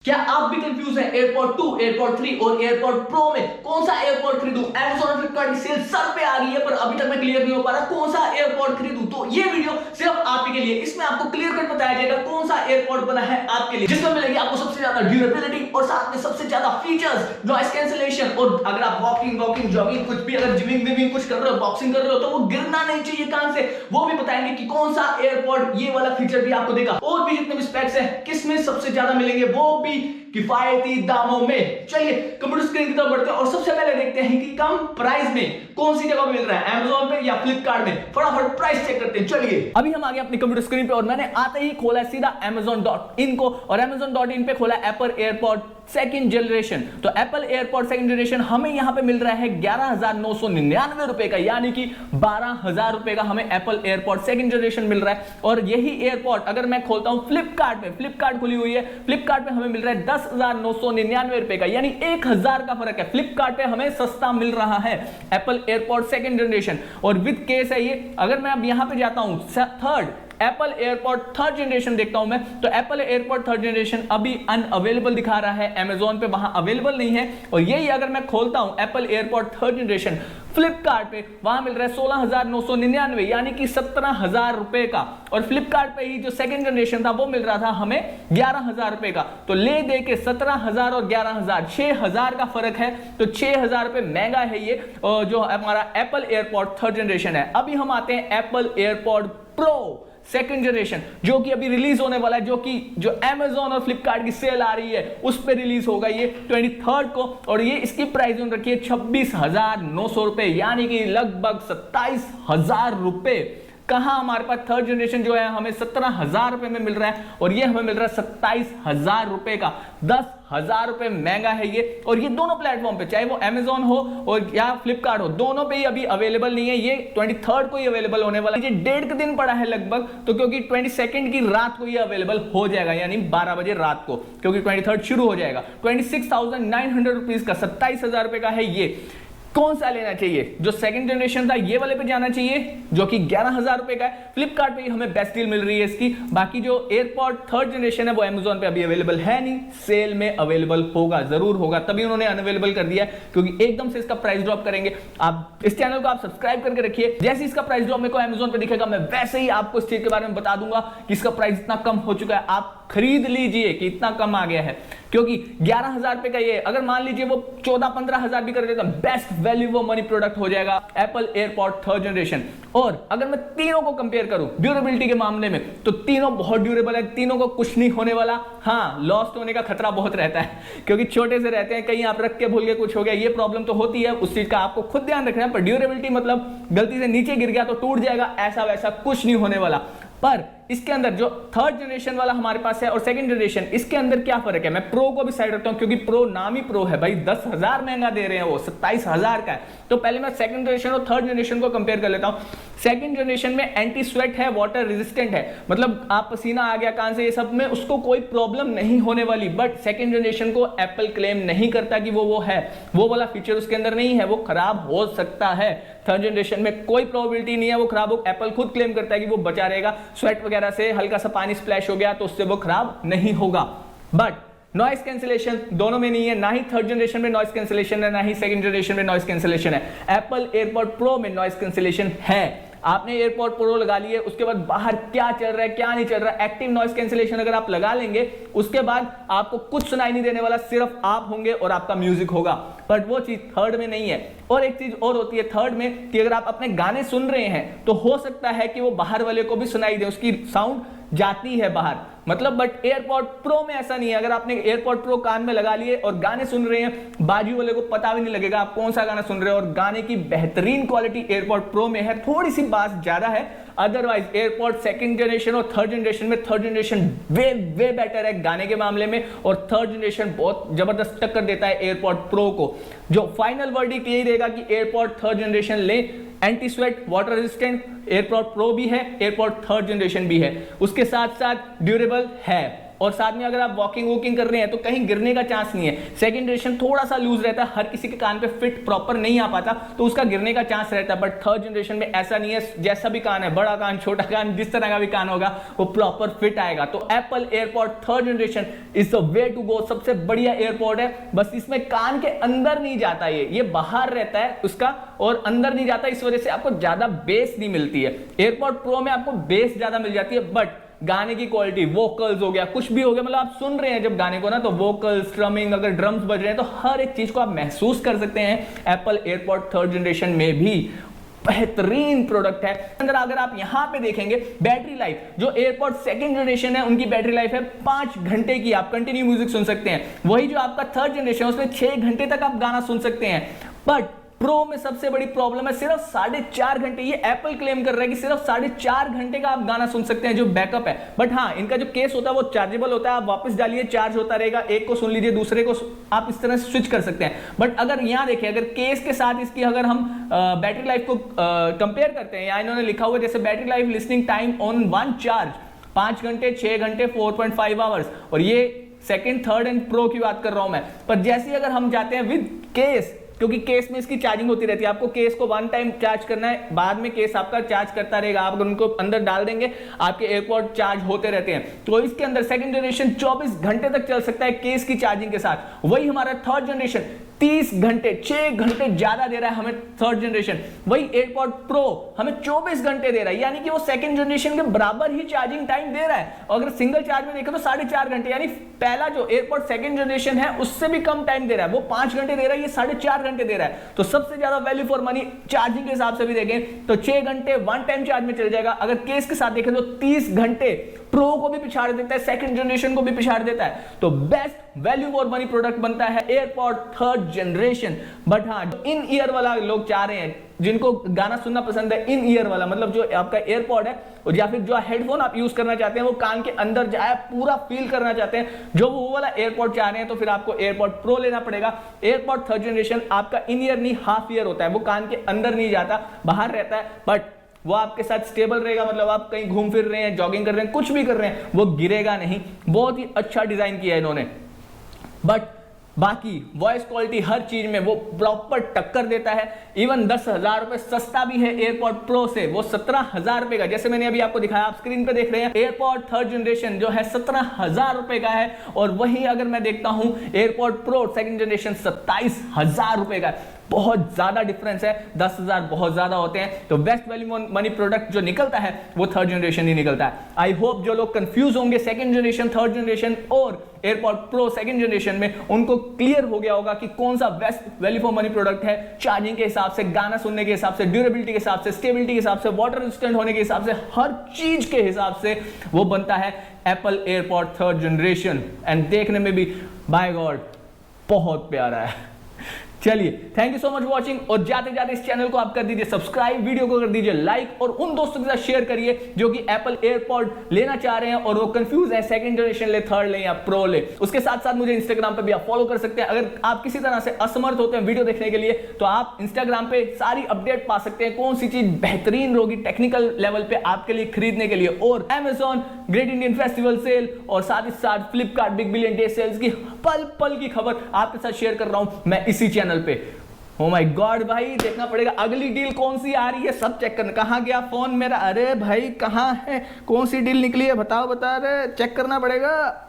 क्या आप भी कंफ्यूज हैं एयरपॉड 2, एयरपॉड 3 और एयरपॉड प्रो में कौन सा एयरपॉड खरीदूं? Amazon और फ्लिपकार्ट की सेल सर पे आ गई है पर अभी तक मैं क्लियर नहीं हो पा रहा कौन सा एयरपॉड खरीदूं। तो ये वीडियो सिर्फ आप ही के लिए, इसमें आपको क्लियर कट बताया जाएगा कौन सा एयरपॉड बना है आपके लिए, जिसमें मिलेगी आपको सबसे ज्यादा ड्यूरेबिलिटी और साथ में सबसे ज्यादा फीचर्स, नॉइस कैंसिलेशन। और अगर आप वॉकिंग जॉगिंग कुछ भी, अगर जिमिंग कुछ कर रहे हो, बॉक्सिंग कर रहे हो, तो वो गिरना नहीं चाहिए कान से, वो भी बताएंगे कि कौन सा एयरपॉड ये वाला फीचर भी आपको देगा। और भी जितने भी स्पेक्स है किसमें सबसे ज्यादा मिलेंगे वो भी किफायती दामों में। चलिए कंप्यूटर स्क्रीन की तरफ बढ़ते हैं और सबसे पहले देखते हैं कि कम प्राइस में कौन सी जगह मिल रहा है, Amazon पे या फ्लिपकार्ट में। फटाफट प्राइस चेक करते हैं। चलिए अभी हम आ गए अपनी कंप्यूटर स्क्रीन पे और मैंने आते ही खोला सीधा Amazon.in को और Amazon.in पे खोला एप्पल एयरपॉड सेकंड जनरेशन। तो एप्पल एयरपॉड सेकंड जनरेशन हमें यहां पे मिल रहा है 11,999 रुपए का, यानी कि 12,000 रुपए का हमें एप्पल एयरपॉड सेकंड जनरेशन मिल रहा है। और यही एयरपॉड अगर मैं खोलता हूं फ्लिपकार्ट पे, फ्लिपकार्ट खुली हुई है, फ्लिपकार्ट पे हमें मिल रहा है 10,999 रुपए का, यानी 1,000 का फर्क है। फ्लिपकार्ट पे हमें सस्ता मिल रहा है एप्पल एयरपॉड सेकंड जनरेशन और विद केस है ये। अगर मैं अब यहां पे जाता हूं third Apple AirPod third generation देखता हूं मैं, तो एप्पल एयरपॉड थर्ड जनरेशन अभी अनअवेलेबल दिखा रहा है Amazon पे, वहां अवेलेबल नहीं है। और यही अगर मैं खोलता हूं Apple AirPod third generation Flipkart पे, वहां मिल रहा है 16,999, यानी कि 17,000 रुपए का। और फ्लिपकार्ट पे ही जो सेकंड जनरेशन था वो मिल रहा था हमें 11,000 रुपए का। तो ले दे के 17,000 और 11,000, 6,000 का फर्क है। तो 6,000 रुपए महंगा है ये जो हमारा एप्पल एयरपॉड थर्ड जनरेशन है। अभी हम आते हैं Apple AirPod pro second generation, जो कि अभी रिलीज होने वाला है, जो Amazon और फ्लिपकार्ट की सेल आ रही है उस पे रिलीज होगा ये 23 को। और ये इसकी प्राइस रखी है 26,900 रुपए, यानी कि लगभग 27,000 रुपए। कहां हमारे पास थर्ड जनरेशन जो है हमें 17,000 रुपए में मिल रहा है और ये हमें मिल रहा है 27,000 रुपए का। 10,000 रुपए महंगा है ये। और ये दोनों प्लेटफॉर्म पे, चाहे वो Amazon हो और या फ्लिपकार्ट हो, दोनों पे ही अभी अवेलेबल नहीं है। ये 23 को ही अवेलेबल होने वाला है। ये 1.5 दिन पड़ा है लगभग, तो क्योंकि 22 की रात को ये अवेलेबल हो जाएगा, यानी 12 बजे रात को, क्योंकि 23 शुरू हो जाएगा। 26,900 रुपीज का, 27,000 रुपए का है ये। कौन सा लेना चाहिए? जो सेकंड जनरेशन था ये वाले पे जाना चाहिए जो कि 11,000 रुपए का है। फ्लिपकार्ट पे हमें बेस्ट डील मिल रही है इसकी। बाकी जो एयरपॉड थर्ड जनरेशन है वो Amazon पे अभी अवेलेबल है नहीं, सेल में अवेलेबल होगा, जरूर होगा, तभी उन्होंने अनअवेलेबल कर दिया है, क्योंकि एकदम से इसका प्राइस ड्रॉप करेंगे। आप इस चैनल को आप सब्सक्राइब करके रखिए, जैसे इसका प्राइस ड्रॉप मेरे को Amazon पे दिखेगा मैं वैसे ही आपको इस चीज के बारे में बता दूंगा कि इसका प्राइस इतना कम हो चुका है, आप खरीद लीजिए कि इतना कम आ गया है। क्योंकि 11,000 रुपए का ये, अगर मान लीजिए वो 14-15,000 भी कर देता, best value for money product हो जाएगा एप्पल एयरपॉड थर्ड जनरेशन। और अगर मैं तीनों को कंपेयर करूं ड्यूरेबिलिटी के मामले में, तो तीनों बहुत ड्यूरेबल है, तीनों को कुछ नहीं होने वाला। हाँ, लॉस्ट होने का खतरा बहुत रहता है, क्योंकि छोटे से रहते हैं, कहीं आप रख के भूल गए, कुछ हो गया, ये प्रॉब्लम तो होती है, उस चीज का आपको खुद ध्यान रखना है। पर ड्यूरेबिलिटी मतलब गलती से नीचे गिर गया तो टूट जाएगा, ऐसा वैसा कुछ नहीं होने वाला। पर इसके अंदर जो थर्ड जनरेशन वाला हमारे पास है और सेकंड जनरेशन, इसके अंदर क्या फर्क है? मैं प्रो को भी साइड रखता हूं, क्योंकि प्रो नाम ही प्रो है भाई, 10,000 महंगा दे रहे हैं वो, 27,000 का है। तो पहले मैं सेकंड जनरेशन और थर्ड जनरेशन को कंपेयर कर लेता हूं। सेकंड जनरेशन में एंटी स्वेट है, वाटर रेजिस्टेंट है, मतलब आप पसीना आ गया कान से, ये सब में उसको कोई प्रॉब्लम नहीं होने वाली। बट सेकंड जनरेशन को एप्पल क्लेम नहीं करता कि वो है, वो वाला फीचर उसके अंदर नहीं है, वो खराब हो सकता है। थर्ड जनरेशन में कोई प्रोबेबिलिटी नहीं है वो खराब हो, एप्पल खुद क्लेम करता है कि वो बचा रहेगा, स्वेट वगैरह से हल्का सा पानी स्प्लैश हो गया तो उससे वो खराब नहीं होगा। बट नॉइस कैंसिलेशन दोनों में नहीं है, ना ही थर्ड जनरेशन में नॉइस कैंसिलेशन है, ना ही सेकंड जनरेशन में नॉइस कैंसिलेशन है। एप्पल एयरपॉड प्रो में नॉइस कैंसिलेशन है। आपने एयरपॉड प्रो लगा लिए, उसके बाद बाहर क्या चल रहा है क्या नहीं चल रहा है, एक्टिव नॉइस कैंसिलेशन अगर आप लगा लेंगे, उसके बाद आपको कुछ सुनाई नहीं देने वाला, सिर्फ आप होंगे और आपका म्यूजिक होगा। बट वो चीज थर्ड में नहीं है। और एक चीज और होती है थर्ड में कि अगर आप अपने गाने सुन रहे हैं तो हो सकता है कि वो बाहर वाले को भी सुनाई दे, उसकी साउंड जाती है बाहर, मतलब। बट एयरपॉड प्रो में ऐसा नहीं है। अगर आपने एयरपॉड प्रो कान में लगा लिए और गाने सुन रहे हैं, बाजू वाले को पता भी नहीं लगेगा आप कौन सा गाना सुन रहे हो। और गाने की बेहतरीन क्वालिटी एयरपॉड प्रो में है, थोड़ी सी बात ज्यादा है। अदरवाइज एयरपॉड सेकंड जनरेशन और थर्ड जनरेशन में थर्ड जनरेशन वे बेटर है गाने के मामले में, और थर्ड जनरेशन बहुत जबरदस्त टक्कर देता है एयरपॉड प्रो को। जो फाइनल वर्डिक्ट यही रहेगा कि एयरपॉड थर्ड जनरेशन ले, anti sweat, water resistant AirPod pro भी है, एयरपॉड थर्ड जनरेशन भी है, उसके साथ साथ ड्यूरेबल है। और साथ में अगर आप वॉकिंग वॉकिंग कर रहे हैं तो कहीं गिरने का चांस नहीं है। सेकंड जनरेशन थोड़ा सा लूज रहता है, हर किसी के कान पे फिट प्रॉपर नहीं आ पाता तो उसका गिरने का चांस रहता है। बट थर्ड जनरेशन में ऐसा नहीं है, जैसा भी कान है, बड़ा कान छोटा कान जिस तरह का भी कान होगा वो प्रॉपर फिट आएगा। तो Apple AirPod third generation is the way to go, सबसे बढ़िया एयरपॉड है। बस इसमें कान के अंदर नहीं जाता, ये बाहर रहता है उसका और अंदर नहीं जाता, इस वजह से आपको ज्यादा बेस नहीं मिलती है। एयरपॉड प्रो में आपको बेस ज्यादा मिल जाती है, बट गाने की क्वालिटी, वोकल्स हो गया, कुछ भी हो गया, मतलब आप सुन रहे हैं जब गाने को ना तो वोकल्स, स्ट्रमिंग, अगर ड्रम्स बज रहे हैं तो हर एक चीज को आप महसूस कर सकते हैं एप्पल एयरपॉड थर्ड जनरेशन में भी। बेहतरीन प्रोडक्ट है। अगर आप यहां पे देखेंगे बैटरी लाइफ, जो एयरपॉड सेकंड जनरेशन है उनकी बैटरी लाइफ है 5 घंटे की, आप कंटिन्यू म्यूजिक सुन सकते हैं। वही जो आपका थर्ड जनरेशन है उसमें 6 घंटे तक आप गाना सुन सकते हैं। बट प्रो में सबसे बड़ी प्रॉब्लम है सिर्फ 4.5 घंटे। ये एप्पल क्लेम कर रहा है कि सिर्फ 4.5 घंटे का आप गाना सुन सकते हैं जो बैकअप है। बट हाँ, इनका जो केस होता है वो चार्जेबल होता है, आप वापस डालिए चार्ज होता रहेगा, एक को सुन लीजिए दूसरे को आप इस तरह से स्विच कर सकते हैं। बट अगर यहां देखिए, अगर केस के साथ इसकी अगर हम बैटरी लाइफ को कंपेयर करते हैं, या इन्होंने लिखा हुआ जैसे battery life listening time on one charge 5 घंटे, 6 घंटे, 4.5 आवर्स, और ये सेकंड, थर्ड एंड प्रो की बात कर रहा हूं मैं। पर जैसे अगर हम जाते हैं विद केस, क्योंकि केस में इसकी चार्जिंग होती रहती है, आपको केस को 1 टाइम चार्ज करना है, बाद में केस आपका चार्ज करता रहेगा। आप उनको अंदर डाल देंगे, आपके एयरपॉड चार्ज होते रहते हैं। तो इसके अंदर सेकंड जनरेशन 24 घंटे तक चल सकता है केस की चार्जिंग के साथ। वही हमारा थर्ड जनरेशन 30 घंटे, 6 घंटे ज्यादा दे रहा है हमें थर्ड जनरेशन। वही एयरपॉड प्रो हमें 24 घंटे दे रहा है, यानी कि वो सेकंड जनरेशन के बराबर ही चार्जिंग टाइम दे रहा है। और अगर सिंगल चार्ज में देखें तो 4.5 घंटे, यानी पहला जो एयरपॉड सेकंड जनरेशन है उससे भी कम टाइम दे रहा है। वो 5 घंटे दे रहा है, ये 4.5 घंटे दे रहा है। तो सबसे ज्यादा वैल्यू फॉर मनी चार्जिंग के हिसाब से भी देखें तो 6 घंटे 1 टाइम चार्ज में चल जाएगा। अगर केस के साथ देखें तो 30 घंटे प्रो को भी पिछाड़ देता है, सेकंड जनरेशन को भी पिछाड़ देता है। तो best value for money product बनता है एयरपॉड थर्ड जनरेशन। बट हाँ, इन ईयर वाला लोग चाह रहे हैं, जिनको गाना सुनना पसंद है इन ईयर वाला, मतलब जो आपका एयरपॉड है और या फिर जो हेडफोन आप यूज करना चाहते हैं, वो कान के अंदर जाए, पूरा फील करना चाहते हैं, जो वो वाला एयरपॉड चाह रहे हैं, तो फिर आपको एयरपॉड प्रो लेना पड़ेगा। एयरपॉड थर्ड जनरेशन आपका इन ईयर नहीं, हाफ ईयर होता है, वो कान के अंदर नहीं जाता, बाहर रहता है, बट वो आपके साथ स्टेबल रहेगा। मतलब आप कहीं घूम फिर रहे हैं, जॉगिंग कर रहे हैं, कुछ भी कर रहे हैं, वो गिरेगा नहीं। बहुत ही अच्छा डिजाइन किया है इन्होंने। बट बाकी वॉइस क्वालिटी हर चीज में वो प्रॉपर टक्कर देता है। इवन 10,000 रुपए सस्ता भी है एयरपॉड प्रो से, वो 17,000 रुपए का, जैसे मैंने अभी आपको दिखाया, आप स्क्रीन पे देख रहे हैं, एयरपॉड थर्ड जनरेशन जो है 17,000 रुपए का है। और वही अगर मैं देखता हूं एयरपॉड प्रो सेकंड जनरेशन 27,000 रुपए का है। बहुत ज्यादा डिफरेंस है, 10,000 बहुत ज्यादा होते हैं। तो बेस्ट वैल्यू मनी प्रोडक्ट जो निकलता है वो थर्ड जनरेशन ही निकलता है। आई होप जो लोग कंफ्यूज होंगे सेकंड जनरेशन, थर्ड जनरेशन और एयरपॉड प्रो सेकंड जनरेशन में, उनको क्लियर हो गया होगा कि कौन सा best value for money product है। चार्जिंग के हिसाब से, गाना सुनने के हिसाब से, ड्यूरेबिलिटी के हिसाब से, स्टेबिलिटी के हिसाब से, वाटर रेजिस्टेंट होने के हिसाब से, हर चीज के हिसाब से वो बनता है Apple AirPod third generation. And देखने में भी बाय गॉड बहुत प्यारा है। चलिए, thank you so much watching. और जाते जाते इस चैनल को आप कर दीजिए सब्सक्राइब, वीडियो को कर दीजिए लाइक, और उन दोस्तों के साथ शेयर करिए जो कि एप्पल एयरपॉड लेना चाह रहे हैं और वो कंफ्यूज है सेकंड जनरेशन ले, थर्ड ले या प्रो ले। उसके साथ साथ मुझे इंस्टाग्राम पे भी आप फॉलो कर सकते हैं। अगर आप किसी तरह से असमर्थ होते हैं वीडियो देखने के लिए, तो आप इंस्टाग्राम पे सारी अपडेट पा सकते हैं, कौन सी चीज बेहतरीन होगी टेक्निकल लेवल पे आपके लिए खरीदने के लिए। और Amazon great Indian festival sale और साथ ही साथ Flipkart big billion day sales की पल पल की खबर आपके साथ शेयर कर रहा हूं मैं इसी चैनल पे। ओ माय गॉड भाई, देखना पड़ेगा अगली डील कौन सी आ रही है, सब चेक करना। कहां गया फोन मेरा? अरे भाई कहां है, कौन सी डील निकली है, बताओ बता रहे, चेक करना पड़ेगा।